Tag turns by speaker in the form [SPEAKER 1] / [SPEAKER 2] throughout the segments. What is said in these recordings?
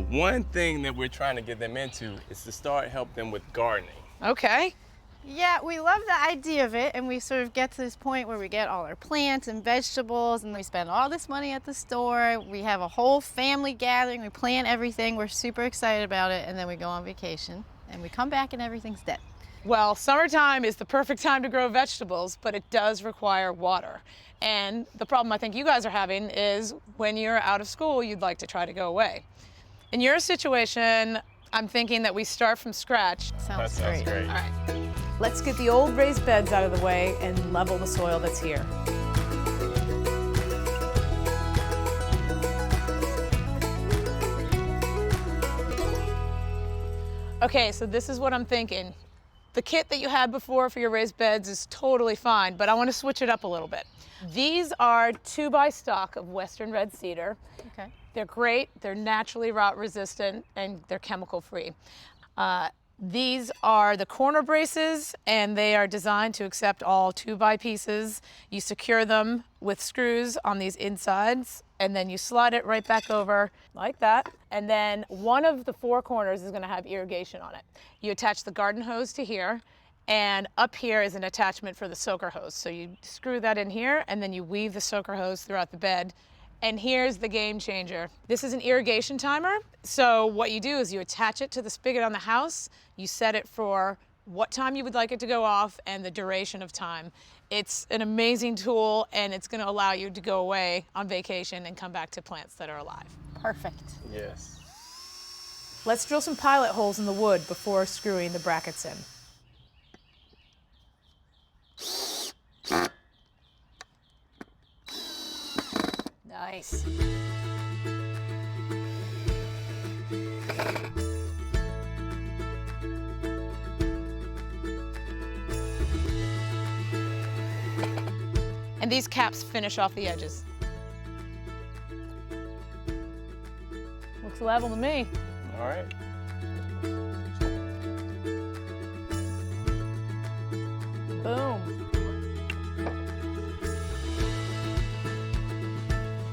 [SPEAKER 1] one thing that we're trying to get them into is to start help them with gardening.
[SPEAKER 2] Okay.
[SPEAKER 3] Yeah, we love the idea of it, and we sort of get to this point where we get all our plants and vegetables, and we spend all this money at the store. We have a whole family gathering, we plan everything, we're super excited about it, and then we go on vacation, and we come back and everything's dead.
[SPEAKER 2] Well, summertime is the perfect time to grow vegetables, but it does require water. And the problem I think you guys are having is when you're out of school, you'd like to try to go away. In your situation, I'm thinking that we start from scratch.
[SPEAKER 1] That sounds great.
[SPEAKER 2] All right. Let's get the old raised beds out of the way and level the soil that's here. Okay, so this is what I'm thinking. The kit that you had before for your raised beds is totally fine, but I want to switch it up a little bit. These are 2x stock of Western red cedar.
[SPEAKER 3] Okay.
[SPEAKER 2] They're great, they're naturally rot resistant, and they're chemical free. These are the corner braces, and they are designed to accept all 2x pieces. You secure them with screws on these insides, and then you slide it right back over like that. And then one of the 4 corners is gonna have irrigation on it. You attach the garden hose to here, and up here is an attachment for the soaker hose. So you screw that in here, and then you weave the soaker hose throughout the bed. And here's the game changer. This is an irrigation timer. So what you do is you attach it to the spigot on the house, you set it for what time you would like it to go off and the duration of time. It's an amazing tool, and it's gonna allow you to go away on vacation and come back to plants that are alive.
[SPEAKER 3] Perfect.
[SPEAKER 1] Yes.
[SPEAKER 2] Let's drill some pilot holes in the wood before screwing the brackets in. Nice. And these caps finish off the edges. Looks level to me.
[SPEAKER 1] All right.
[SPEAKER 2] Boom.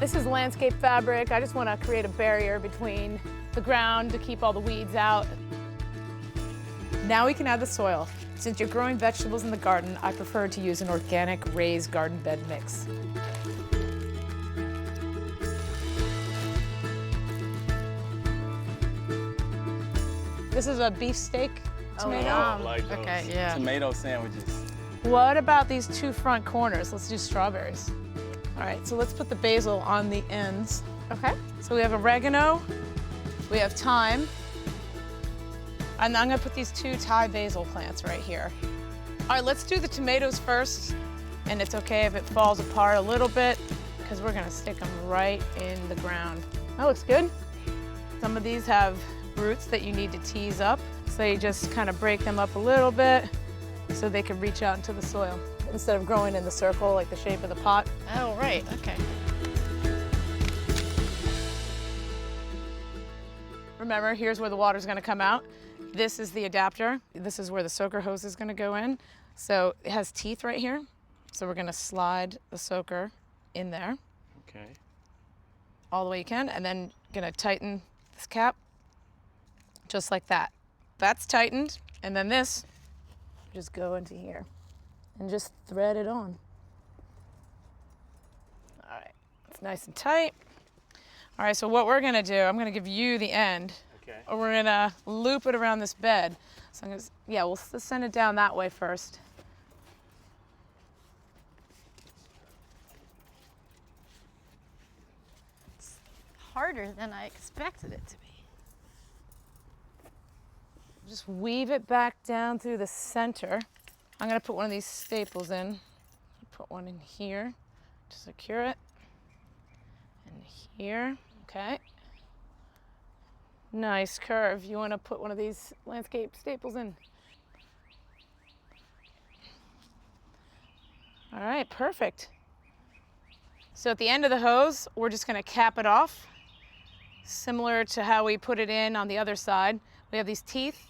[SPEAKER 2] This is landscape fabric. I just want to create a barrier between the ground to keep all the weeds out. Now we can add the soil. Since you're growing vegetables in the garden, I prefer to use an organic raised garden bed mix. This is a beefsteak tomato.
[SPEAKER 1] I like those
[SPEAKER 3] Okay, yeah.
[SPEAKER 1] tomato sandwiches.
[SPEAKER 2] What about these 2 front corners? Let's do strawberries. All right, so let's put the basil on the ends.
[SPEAKER 3] Okay.
[SPEAKER 2] So we have oregano, we have thyme, and I'm gonna put these 2 Thai basil plants right here. All right, let's do the tomatoes first, and it's okay if it falls apart a little bit, because we're gonna stick them right in the ground. That looks good. Some of these have roots that you need to tease up, so you just kind of break them up a little bit so they can reach out into the soil instead of growing in the circle like the shape of the pot.
[SPEAKER 3] Oh, right, okay.
[SPEAKER 2] Remember, here's where the water's gonna come out. This is the adapter. This is where the soaker hose is gonna go in. So it has teeth right here. So we're gonna slide the soaker in there
[SPEAKER 1] Okay.
[SPEAKER 2] all the way you can, and then gonna tighten this cap just like that. That's tightened, and then this, just go into here and just thread it on. All right, it's nice and tight. All right, so what we're gonna do, I'm gonna give you the end.
[SPEAKER 1] Okay.
[SPEAKER 2] Or we're gonna loop it around this bed. So I'm gonna, yeah, we'll send it down that way first.
[SPEAKER 3] It's harder than I expected it to be.
[SPEAKER 2] Just weave it back down through the center. I'm gonna put one of these staples in. Put one in here to secure it. And here, okay. Nice curve. You wanna put one of these landscape staples in. All right, perfect. So at the end of the hose, we're just gonna cap it off, similar to how we put it in on the other side. We have these teeth.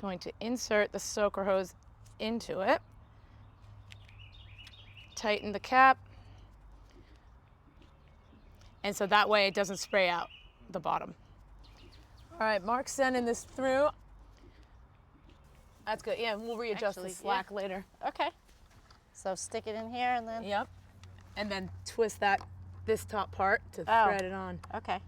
[SPEAKER 2] Going to insert the soaker hose into it. Tighten the cap. And so that way it doesn't spray out the bottom. All right, Mark's sending this through. That's good. Yeah, and we'll readjust
[SPEAKER 3] Actually,
[SPEAKER 2] the slack
[SPEAKER 3] yeah.
[SPEAKER 2] later.
[SPEAKER 3] Okay. So stick it in here and then.
[SPEAKER 2] Yep. And then twist this top part to
[SPEAKER 3] Oh.
[SPEAKER 2] thread it on.
[SPEAKER 3] Okay.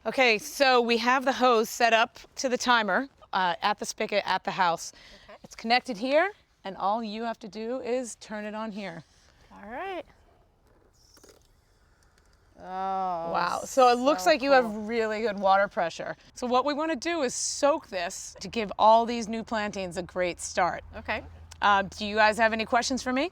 [SPEAKER 2] Okay, so we have the hose set up to the timer at the spigot at the house.
[SPEAKER 3] Okay.
[SPEAKER 2] It's connected here, and all you have to do is turn it on here.
[SPEAKER 3] All right. Oh.
[SPEAKER 2] Wow, so it looks like you have
[SPEAKER 3] cool.
[SPEAKER 2] really good water pressure. So what we want to do is soak this to give all these new plantings a great start.
[SPEAKER 3] Okay.
[SPEAKER 2] Do you guys have any questions for me?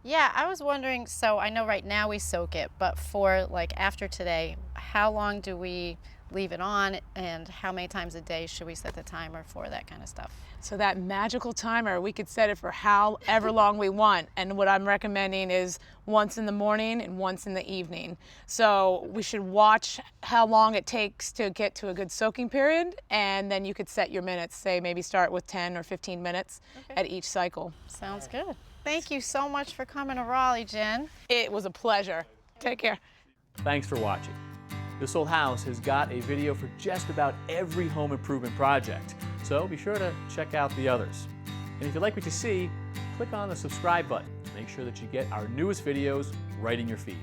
[SPEAKER 3] Yeah, I was wondering, so I know right now we soak it, but for like after today, how long do we leave it on and how many times a day should we set the timer for that kind of stuff?
[SPEAKER 2] So that magical timer, we could set it for however long we want. And what I'm recommending is once in the morning and once in the evening. So we should watch how long it takes to get to a good soaking period. And then you could set your minutes, say maybe start with 10 or 15 minutes at each cycle.
[SPEAKER 3] Sounds good. Thank you so much for coming to Raleigh, Jen.
[SPEAKER 2] It was a pleasure. Take care.
[SPEAKER 4] Thanks for watching. This Old House has got a video for just about every home improvement project, so be sure to check out the others. And if you like what you see, click on the subscribe button to make sure that you get our newest videos right in your feed.